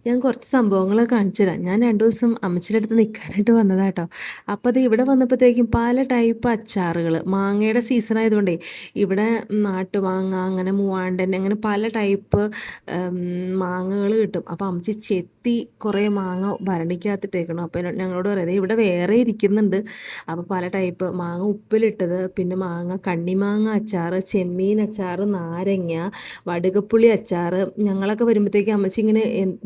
ഞാൻ കുറച്ച് സംഭവങ്ങളൊക്കെ കാണിച്ചു തരാം. ഞാൻ 2 ദിവസം അമ്മച്ചിയുടെ അടുത്ത് നിൽക്കാനായിട്ട് വന്നതാട്ടോ. അപ്പോൾ ദേ ഇവിടെ വന്നപ്പോഴത്തേക്കും പല ടൈപ്പ് അച്ചാറുകൾ മാങ്ങയുടെ സീസൺ ആയതുകൊണ്ടേ ഇവിടെ നാട്ടുമാങ്ങ, അങ്ങനെ മൂവാണ്ടൻ, അങ്ങനെ പല ടൈപ്പ് മാങ്ങകൾ കിട്ടും. അപ്പോൾ അമ്മച്ചി ചെത്തി കുറേ മാങ്ങ ഭരണിക്കകത്തിട്ടേക്കണം. അപ്പോൾ ഞങ്ങളോട് പറയാം ദേ ഇവിടെ വേറെ ഇരിക്കുന്നുണ്ട്. അപ്പോൾ പല ടൈപ്പ് മാങ്ങ ഉപ്പിലിട്ടത്, പിന്നെ മാങ്ങ കണ്ണിമാങ്ങ അച്ചാറ്, ചെമ്മീൻ അച്ചാറ്, നാരങ്ങ, വടുകപ്പുളി അച്ചാറ്. ഞങ്ങളൊക്കെ വരുമ്പോഴത്തേക്കും അമ്മച്ചി ഇങ്ങനെ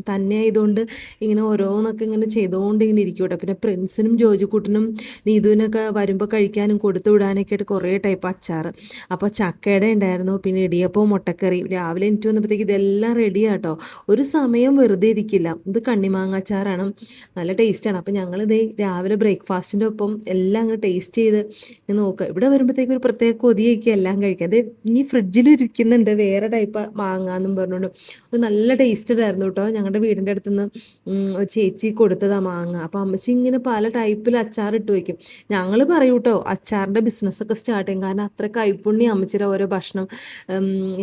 തന്നെ ആയതുകൊണ്ട് ഇങ്ങനെ ഓരോന്നൊക്കെ ഇങ്ങനെ ചെയ്തുകൊണ്ട് ഇങ്ങനെ ഇരിക്കും കേട്ടോ. പിന്നെ പ്രിൻസിനും ജോജിക്കുട്ടനും നീതുവിനൊക്കെ വരുമ്പോൾ കഴിക്കാനും കൊടുത്തു വിടാനൊക്കെ ആയിട്ട് കുറേ ടൈപ്പ് അച്ചാറ്. അപ്പോൾ ചക്കയുടെ ഉണ്ടായിരുന്നു, പിന്നെ ഇടിയപ്പവും മുട്ടക്കറി. രാവിലെ എനിക്ക് വന്നപ്പോഴത്തേക്ക് ഇതെല്ലാം റെഡി ആട്ടോ. ഒരു സമയം വെറുതെ ഇരിക്കില്ല. ഇത് കണ്ണിമാങ്ങ അച്ചാറാണ്, നല്ല ടേസ്റ്റാണ്. അപ്പോൾ ഞങ്ങളിത് രാവിലെ ബ്രേക്ക്ഫാസ്റ്റിൻ്റെ ഒപ്പം എല്ലാം അങ്ങ് ടേസ്റ്റ് ചെയ്ത് നോക്കുക. ഇവിടെ വരുമ്പോഴത്തേക്ക് ഒരു പ്രത്യേക കൊതിയൊക്കെ എല്ലാം കഴിക്കുക. അത് ഇനി ഫ്രിഡ്ജിൽ ഇരിക്കുന്നുണ്ട് വേറെ ടൈപ്പ് മാങ്ങാന്നും പറഞ്ഞുകൊണ്ട്. അത് നല്ല ടേസ്റ്റഡ് ആയിരുന്നു കേട്ടോ. ഞങ്ങളുടെ വീടിൻ്റെ അടുത്തുനിന്ന് ഒരു ചേച്ചി കൊടുത്തതാ മാങ്ങ. അപ്പോൾ അമ്മച്ചി ഇങ്ങനെ പല ടൈപ്പിൽ അച്ചാർ ഇട്ട് വയ്ക്കും. ഞങ്ങൾ പറയൂ കേട്ടോ അച്ചാറിൻ്റെ ബിസിനസ്സൊക്കെ സ്റ്റാർട്ട് ചെയ്യും, കാരണം അത്ര കൈപ്പുണ്യം അമ്മച്ചിയുടെ ഓരോ ഭക്ഷണം.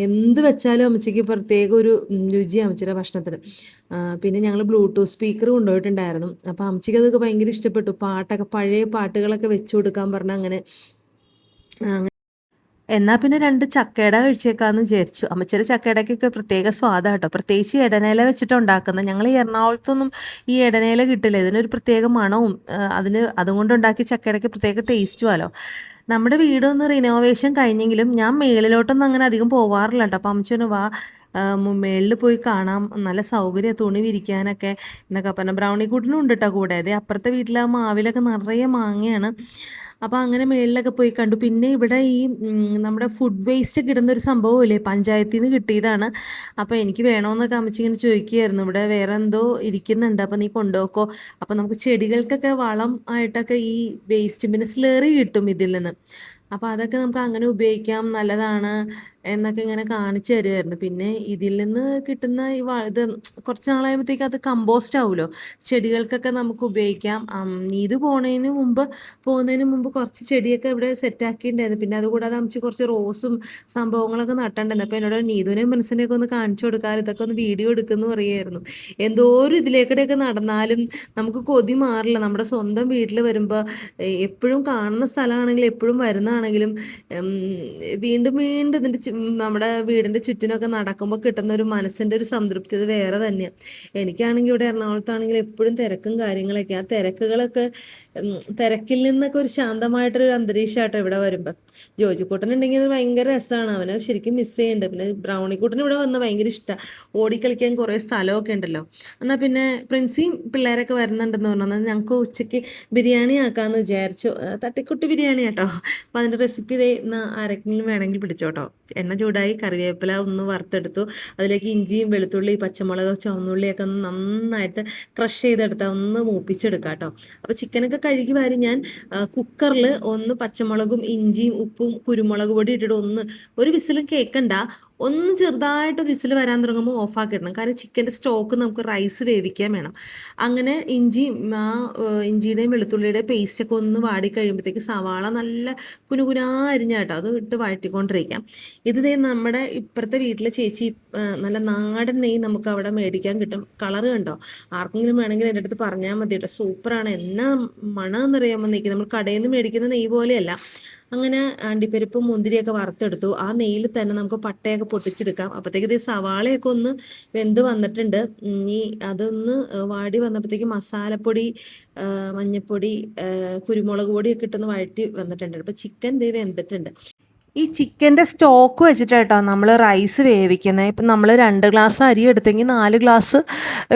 എന്ത് വെച്ചാലും അമ്മച്ചിക്ക് പ്രത്യേക ഒരു രുചി അമ്മച്ചിയുടെ ഭക്ഷണത്തിന്. പിന്നെ ഞങ്ങൾ ബ്ലൂടൂത്ത് സ്പീക്കർ കൊണ്ടുപോയിട്ടുണ്ടായിരുന്നു. അപ്പോൾ അമ്മച്ചിക്ക് അതൊക്കെ ഭയങ്കര ഇഷ്ടപ്പെട്ടു. പാട്ടൊക്കെ പഴയ പാട്ടുകളൊക്കെ വെച്ചു കൊടുക്കാൻ പറഞ്ഞാൽ അങ്ങനെ. എന്നാൽ പിന്നെ 2 ചക്കയുടെ കഴിച്ചേക്കാന്ന് വിചാരിച്ചു. അമ്മച്ചിയുടെ ചക്കയുടെയൊക്കെ പ്രത്യേക സ്വാദാട്ടോ. പ്രത്യേകിച്ച് ഇടനേല വെച്ചിട്ടാണ് ഉണ്ടാക്കുന്നത്. ഞങ്ങൾ ഈ എറണാകുളത്തൊന്നും ഈ ഇടനേല കിട്ടില്ല. ഇതിനൊരു പ്രത്യേക മണവും അതുകൊണ്ട് ഉണ്ടാക്കിയ ചക്കയുടെയൊക്കെ പ്രത്യേക ടേസ്റ്റുമാണല്ലോ. നമ്മുടെ വീടൊന്ന് റിനോവേഷൻ കഴിഞ്ഞെങ്കിലും ഞാൻ മേളിലോട്ടൊന്നും അങ്ങനെ അധികം പോവാറില്ല കേട്ടോ. അപ്പം അമ്മച്ചൊന്ന് വാ, മേളിൽ പോയി കാണാം, നല്ല സൗകര്യം തുണി വിരിക്കാനൊക്കെ എന്നൊക്കെ പറഞ്ഞാൽ. ബ്രൗണി കൂട്ടിനും ഉണ്ട് കേട്ടോ കൂടെ. അതേ അപ്പുറത്തെ വീട്ടിലെ ആ മാവിലൊക്കെ നിറയെ മാങ്ങയാണ്. അപ്പോൾ അങ്ങനെ മേളിലൊക്കെ പോയി കണ്ടു. പിന്നെ ഇവിടെ ഈ നമ്മുടെ ഫുഡ് വേസ്റ്റ് ഒക്കെ ഇടുന്നൊരു സംഭവമില്ലേ, പഞ്ചായത്തിൽ നിന്ന് കിട്ടിയതാണ്. അപ്പോൾ എനിക്ക് വേണമെന്നൊക്കെ അമ്മച്ചി ഇങ്ങനെ ചോദിക്കുകയായിരുന്നു. ഇവിടെ വേറെ എന്തോ ഇരിക്കുന്നുണ്ട്, അപ്പോൾ നീ കൊണ്ടുപോക്കോ. അപ്പോൾ നമുക്ക് ചെടികൾക്കൊക്കെ വളം ആയിട്ടൊക്കെ ഈ വേസ്റ്റ്, പിന്നെ സ്ലറി കിട്ടും ഇതിൽ നിന്ന്. അപ്പോൾ അതൊക്കെ നമുക്ക് അങ്ങനെ ഉപയോഗിക്കാം, നല്ലതാണ് എന്നൊക്കെ ഇങ്ങനെ കാണിച്ചു തരുമായിരുന്നു. പിന്നെ ഇതിൽ നിന്ന് കിട്ടുന്ന ഇത് കുറച്ച് നാളായപ്പോഴത്തേക്ക് അത് കമ്പോസ്റ്റ് ആവുമല്ലോ, ചെടികൾക്കൊക്കെ നമുക്ക് ഉപയോഗിക്കാം. ഇത് പോകുന്നതിന് മുമ്പ് കുറച്ച് ചെടിയൊക്കെ ഇവിടെ സെറ്റാക്കിയിട്ടുണ്ടായിരുന്നു. പിന്നെ അതുകൂടാതെ അമ്മച്ചി കുറച്ച് റോസും സംഭവങ്ങളൊക്കെ നട്ടുണ്ടായിരുന്നു. അപ്പോൾ എന്നോട് നീതുവിനെയും മനസ്സിനെയൊക്കെ ഒന്ന് കാണിച്ചു കൊടുക്കാൻ, ഇതൊക്കെ ഒന്ന് വീഡിയോ എടുക്കുമെന്ന് പറയുമായിരുന്നു. എന്തോരം ഇതിലേക്കൂടെയൊക്കെ നടന്നാലും നമുക്ക് കൊതി മാറില്ല. നമ്മുടെ സ്വന്തം വീട്ടിൽ വരുമ്പോൾ എപ്പോഴും കാണുന്ന സ്ഥലമാണെങ്കിലും എപ്പോഴും വരുന്നതാണെങ്കിലും വീണ്ടും വീണ്ടും നമ്മുടെ വീടിൻ്റെ ചുറ്റിനൊക്കെ നടക്കുമ്പോൾ കിട്ടുന്ന ഒരു മനസ്സിൻ്റെ ഒരു സംതൃപ്തി അത് വേറെ തന്നെയാണ്. എനിക്കാണെങ്കിൽ ഇവിടെ എറണാകുളത്താണെങ്കിൽ എപ്പോഴും തിരക്കും കാര്യങ്ങളൊക്കെ. ആ തിരക്കിൽ നിന്നൊക്കെ ഒരു ശാന്തമായിട്ടൊരു അന്തരീക്ഷമായിട്ടോ ഇവിടെ വരുമ്പോൾ. ജോജിക്കൂട്ടനുണ്ടെങ്കിൽ അത് ഭയങ്കര രസമാണ്, അവനെ ശരിക്കും മിസ് ചെയ്യുന്നുണ്ട്. പിന്നെ ബ്രൗണിക്കൂട്ടന് ഇവിടെ വന്ന് ഭയങ്കര ഇഷ്ടമാണ്, ഓടിക്കളിക്കാൻ കുറേ സ്ഥലമൊക്കെ ഉണ്ടല്ലോ. എന്നാൽ പിന്നെ പ്രിൻസിയും പിള്ളേരൊക്കെ വരുന്നുണ്ടെന്ന് പറഞ്ഞാൽ ഞങ്ങൾക്ക് ഉച്ചയ്ക്ക് ബിരിയാണി ആക്കാമെന്ന് വിചാരിച്ചു. തട്ടിക്കുട്ടി ബിരിയാണി കേട്ടോ. അപ്പോൾ അതിൻ്റെ റെസിപ്പി ആരെങ്കിലും വേണമെങ്കിൽ പിടിച്ചോട്ടോ. എണ്ണ ചൂടായി, കറിവേപ്പില ഒന്ന് വറുത്തെടുത്തു. അതിലേക്ക് ഇഞ്ചിയും വെളുത്തുള്ളി, പച്ചമുളക്, ചുവന്നുള്ളിയൊക്കെ ഒന്ന് നന്നായിട്ട് ക്രഷ് ചെയ്തെടുത്താൽ ഒന്ന് മൂപ്പിച്ചെടുക്കാം കേട്ടോ. അപ്പോൾ ചിക്കനൊക്കെ കഴുകി വാരി ഞാൻ കുക്കറിൽ ഒന്ന് പച്ചമുളകും ഇഞ്ചിയും ഉപ്പും കുരുമുളക് പൊടി ഇട്ടിട്ട് ഒരു വിസിലും കേൾക്കണ്ട, ഒന്ന് ചെറുതായിട്ട് വിസിൽ വരാൻ തുടങ്ങുമ്പോൾ ഓഫാക്കിടണം. കാരണം ചിക്കൻ്റെ സ്റ്റോക്ക് നമുക്ക് റൈസ് വേവിക്കാൻ വേണം. അങ്ങനെ ഇഞ്ചിയുടെയും വെളുത്തുള്ളിയുടെയും പേസ്റ്റൊക്കെ ഒന്ന് വാടി കഴിയുമ്പോഴത്തേക്ക് സവാള നല്ല കുനുകുനാ അരിഞ്ഞാട്ടോ അത് ഇട്ട് വഴറ്റിക്കൊണ്ടിരിക്കാം. നമ്മുടെ ഇപ്പുറത്തെ വീട്ടിലെ ചേച്ചി നല്ല നാടൻ നെയ്യ് നമുക്ക് അവിടെ മേടിക്കാൻ കിട്ടും. കളറ് കണ്ടോ? ആർക്കെങ്കിലും വേണമെങ്കിൽ എൻ്റെ അടുത്ത് പറഞ്ഞാൽ മതി കേട്ടോ. സൂപ്പറാണ്. എന്നാ മണമെന്നറിയാമോ നെയ്ക്ക്, നമ്മൾ കടയിൽ നിന്ന് മേടിക്കുന്ന നെയ്യ് പോലെയല്ല. അങ്ങനെ അണ്ടിപ്പരിപ്പും മുന്തിരിയൊക്കെ വറുത്തെടുത്തു. ആ നെയ്യിൽ തന്നെ നമുക്ക് പട്ടയൊക്കെ പൊട്ടിച്ചെടുക്കാം. അപ്പോഴത്തേക്ക് ഇത് സവാളയൊക്കെ ഒന്ന് വെന്ത് വന്നിട്ടുണ്ട്. ഇനി അതൊന്ന് വാടി വന്നപ്പോഴത്തേക്ക് മസാലപ്പൊടി, മഞ്ഞൾപ്പൊടി, കുരുമുളക് പൊടിയൊക്കെ ഇട്ടൊന്ന് വഴറ്റി വന്നിട്ടുണ്ട്. അപ്പോൾ ചിക്കൻ ദേ വെന്തിട്ടുണ്ട്. ഈ ചിക്കൻ്റെ സ്റ്റോക്ക് വെച്ചിട്ടാട്ടോ നമ്മൾ റൈസ് വേവിക്കുന്നത്. ഇപ്പം നമ്മൾ 2 ഗ്ലാസ് അരി എടുത്തെങ്കിൽ 4 ഗ്ലാസ്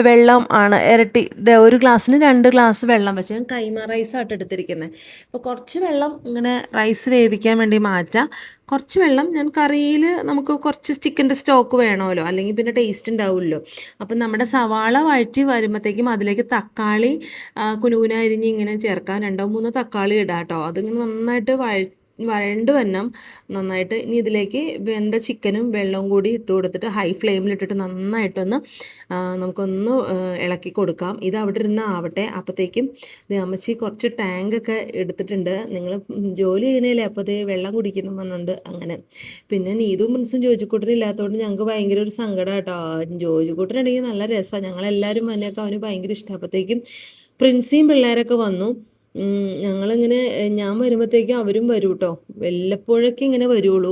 വെള്ളം ആണ്, ഇരട്ടി. 1 ഗ്ലാസ്സിന് 2 ഗ്ലാസ് വെള്ളം വെച്ച് ഞാൻ കൈമ റൈസായിട്ട് എടുത്തിരിക്കുന്നത്. അപ്പോൾ കുറച്ച് വെള്ളം ഇങ്ങനെ റൈസ് വേവിക്കാൻ വേണ്ടി മാറ്റാം. കുറച്ച് വെള്ളം ഞാൻ കറിയിൽ നമുക്ക് കുറച്ച് ചിക്കൻ്റെ സ്റ്റോക്ക് വേണമല്ലോ, അല്ലെങ്കിൽ പിന്നെ ടേസ്റ്റ് ഉണ്ടാവുമല്ലോ. അപ്പം നമ്മുടെ സവാള വഴറ്റി വരുമ്പോഴത്തേക്കും അതിലേക്ക് തക്കാളി കുനുകുന അരിഞ്ഞ് ഇങ്ങനെ ചേർക്കാം. 2-3 തക്കാളി ഇടാം കേട്ടോ. അതിങ്ങനെ നന്നായിട്ട് വരണ്ട് വന്നം നന്നായിട്ട്. ഇനി ഇതിലേക്ക് വെന്ത ചിക്കനും വെള്ളവും കൂടി ഇട്ട് കൊടുത്തിട്ട് ഹൈ ഫ്ലെയിമിലിട്ടിട്ട് നന്നായിട്ടൊന്ന് നമുക്കൊന്ന് ഇളക്കി കൊടുക്കാം. ഇത് അവിടെ ഇരുന്ന് ആവട്ടെ. അപ്പോഴത്തേക്കും അമ്മച്ചി കുറച്ച് ടാങ്കൊക്കെ എടുത്തിട്ടുണ്ട്. നിങ്ങൾ ജോലി ചെയ്യണേലേ അപ്പോൾ അതേ വെള്ളം കുടിക്കുന്നു പറഞ്ഞുകൊണ്ട് അങ്ങനെ. പിന്നെ നീതും പ്രിൻസും ജോജിക്കുട്ടനും ഇല്ലാത്തതുകൊണ്ട് ഞങ്ങൾക്ക് ഭയങ്കര ഒരു സങ്കടം കേട്ടോ. ജോജിക്കുട്ടനുണ്ടെങ്കിൽ നല്ല രസമാണ്, ഞങ്ങളെല്ലാവരും വന്നേക്കാം, അവന് ഭയങ്കര ഇഷ്ടം. അപ്പോഴത്തേക്കും പ്രിൻസിയും പിള്ളേരൊക്കെ വന്നു. ഞങ്ങളിങ്ങനെ ഞാൻ വരുമ്പോഴത്തേക്കും അവരും വരും കേട്ടോ. വല്ലപ്പോഴൊക്കെ ഇങ്ങനെ വരുള്ളൂ.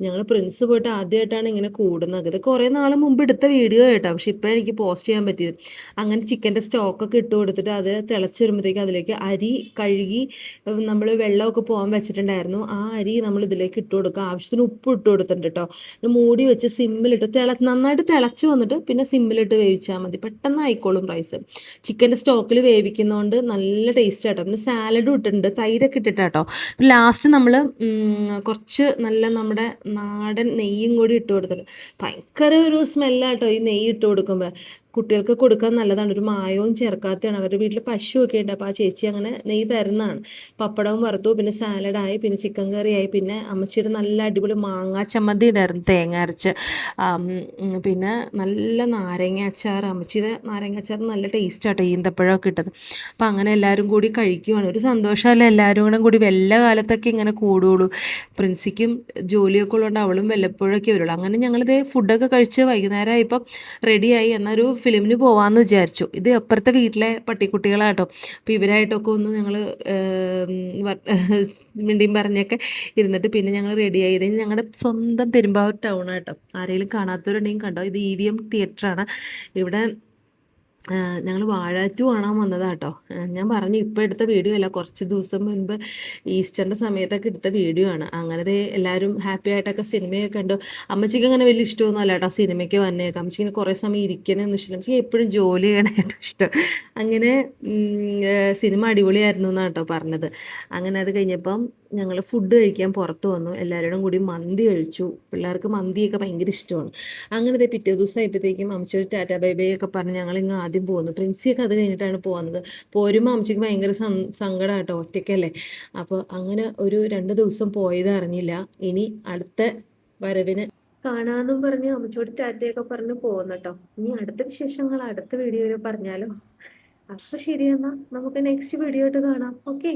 ഞങ്ങൾ പ്രിൻസ് പോയിട്ട് ആദ്യമായിട്ടാണ് ഇങ്ങനെ കൂടുന്നത്. ഇത് കുറേ നാൾ മുമ്പ് എടുത്ത വീഡിയോ കേട്ടോ, പക്ഷെ ഇപ്പോഴാണ് എനിക്ക് പോസ്റ്റ് ചെയ്യാൻ പറ്റിയത്. അങ്ങനെ ചിക്കൻ്റെ സ്റ്റോക്കൊക്കെ ഇട്ട് കൊടുത്തിട്ട് അത് തിളച്ച് വരുമ്പോഴത്തേക്കും അതിലേക്ക് അരി കഴുകി നമ്മൾ വെള്ളമൊക്കെ പോകാൻ വെച്ചിട്ടുണ്ടായിരുന്നു. ആ അരി നമ്മൾ ഇതിലേക്ക് ഇട്ട് കൊടുക്കുക. ആവശ്യത്തിന് ഉപ്പ് ഇട്ട് കൊടുത്തിട്ടുണ്ട് കേട്ടോ. മൂടി വെച്ച് സിമ്മിലിട്ട് നന്നായിട്ട് തിളച്ച് വന്നിട്ട് പിന്നെ സിമ്മിലിട്ട് വേവിച്ചാൽ മതി, പെട്ടെന്ന് ആയിക്കോളും റൈസ്. ചിക്കൻ്റെ സ്റ്റോക്കിൽ വേവിക്കുന്നതുകൊണ്ട് നല്ല ടേസ്റ്റ് ആട്ടോ. പിന്നെ സാലഡും ഇട്ടിട്ടുണ്ട്, തൈരൊക്കെ ഇട്ടിട്ടാട്ടോ. ലാസ്റ്റ് നമ്മൾ കുറച്ച് നല്ല നമ്മുടെ നാടൻ നെയ്യും കൂടി ഇട്ട് കൊടുത്തിട്ട് ഭയങ്കര ഒരു സ്മെല്ലാട്ടോ ഈ നെയ്യ് ഇട്ട് കൊടുക്കുമ്പോൾ. കുട്ടികൾക്ക് കൊടുക്കാൻ നല്ലതാണ്, ഒരു മായവും ചേർക്കാത്തതാണ്. അവരുടെ വീട്ടിൽ പശുവൊക്കെ ഉണ്ട്, അപ്പോൾ ആ ചേച്ചി അങ്ങനെ നെയ്യ് തരുന്നതാണ്. പപ്പടവും വറുത്തു, പിന്നെ സാലഡായി, പിന്നെ ചിക്കൻ കറിയായി, പിന്നെ അമ്മച്ചിയുടെ നല്ല അടിപൊളി മാങ്ങാ ചമ്മന്തി ഉണ്ടായിരുന്നു തേങ്ങ അരച്ച്, പിന്നെ നല്ല നാരങ്ങ അച്ചാർ. അമ്മച്ചിയുടെ നാരങ്ങ അച്ചാർ നല്ല ടേസ്റ്റാട്ടോ, ഈന്തപ്പഴമൊക്കെ ഇട്ടത്. അപ്പം അങ്ങനെ എല്ലാവരും കൂടി കഴിക്കുവാണ്. ഒരു സന്തോഷമല്ല എല്ലാവരും കൂടി വല്ല കാലത്തൊക്കെ ഇങ്ങനെ കൂടുള്ളൂ. പ്രിൻസിക്കും ജോലിയൊക്കെ ഉള്ളതുകൊണ്ട് അവളും വല്ലപ്പോഴൊക്കെ വരുള്ളൂ. അങ്ങനെ ഞങ്ങളിത് ഫുഡൊക്കെ കഴിച്ച് വൈകുന്നേരം ഇപ്പം റെഡിയായി. എന്നൊരു ഫിലിമിന് പോകാമെന്ന് വിചാരിച്ചു. ഇത് അപ്പുറത്തെ വീട്ടിലെ പട്ടിക്കുട്ടികളാട്ടോ. അപ്പോൾ ഇവരായിട്ടൊക്കെ ഒന്ന് ഞങ്ങൾ മിണ്ടിയും പറഞ്ഞൊക്കെ ഇരുന്നിട്ട് പിന്നെ ഞങ്ങൾ റെഡിയായി. ഇത് ഞങ്ങളുടെ സ്വന്തം പെരുമ്പാവൂർ ടൗൺ ആട്ടോ. ആരെങ്കിലും കാണാത്തവരുണ്ടെങ്കിൽ കണ്ടോ, ഇത് EVM തിയേറ്ററാണ്. ഇവിടെ ഞങ്ങൾ വാഴ 2 കാണാൻ വന്നതാട്ടോ. ഞാൻ പറഞ്ഞു ഇപ്പോൾ എടുത്ത വീഡിയോ അല്ല, കുറച്ച് ദിവസം മുൻപ് ഈസ്റ്ററിൻ്റെ സമയത്തൊക്കെ എടുത്ത വീഡിയോ ആണ്. അങ്ങനെ എല്ലാവരും ഹാപ്പി ആയിട്ടൊക്കെ സിനിമയൊക്കെ കണ്ടു. അമ്മച്ചിക്ക് അങ്ങനെ വലിയ ഇഷ്ടമൊന്നും അല്ല കേട്ടോ സിനിമയ്ക്ക് വന്നേക്കാം. അമ്മച്ചിക്ക് കുറേ സമയം ഇരിക്കാനൊന്നും ഇഷ്ടം, അമ്മച്ചിക്ക് എപ്പോഴും ജോലി ചെയ്യണമായിട്ടും ഇഷ്ടം. അങ്ങനെ സിനിമ അടിപൊളിയായിരുന്നു എന്നാണ് കേട്ടോ പറഞ്ഞത്. അങ്ങനെ അത് കഴിഞ്ഞപ്പം ഞങ്ങൾ ഫുഡ് കഴിക്കാൻ പുറത്ത് വന്നു. എല്ലാവരോടും കൂടി മന്തി കഴിച്ചു. പിള്ളേർക്ക് മന്തിയൊക്കെ ഭയങ്കര ഇഷ്ടമാണ്. അങ്ങനെ പിറ്റേ ദിവസം ആയപ്പോഴത്തേക്കും അമ്മച്ചി ഒരു ടാറ്റ ബൈ ബൈ ഒക്കെ പറഞ്ഞ് ഞങ്ങളിങ്ങ് ആദ്യം പോകുന്നു. പ്രിൻസിയൊക്കെ അത് കഴിഞ്ഞിട്ടാണ് പോകുന്നത്. പോരുമ്പോൾ അമ്മച്ചിക്ക് ഭയങ്കര സങ്കടം കേട്ടോ, ഒറ്റയ്ക്കല്ലേ. അപ്പോൾ അങ്ങനെ ഒരു 2 ദിവസം പോയത് അറിഞ്ഞില്ല. ഇനി അടുത്ത വരവിന് കാണാമെന്നും പറഞ്ഞ് അമ്മച്ചോട് ടാറ്റയൊക്കെ പറഞ്ഞ് പോകുന്നു കേട്ടോ. ഇനി അടുത്ത വിശേഷങ്ങൾ അടുത്ത വീഡിയോയിൽ പറഞ്ഞാലോ. അപ്പോൾ ശരിയെന്നാൽ നമുക്ക് നെക്സ്റ്റ് വീഡിയോ ആയിട്ട് കാണാം. ഓക്കെ.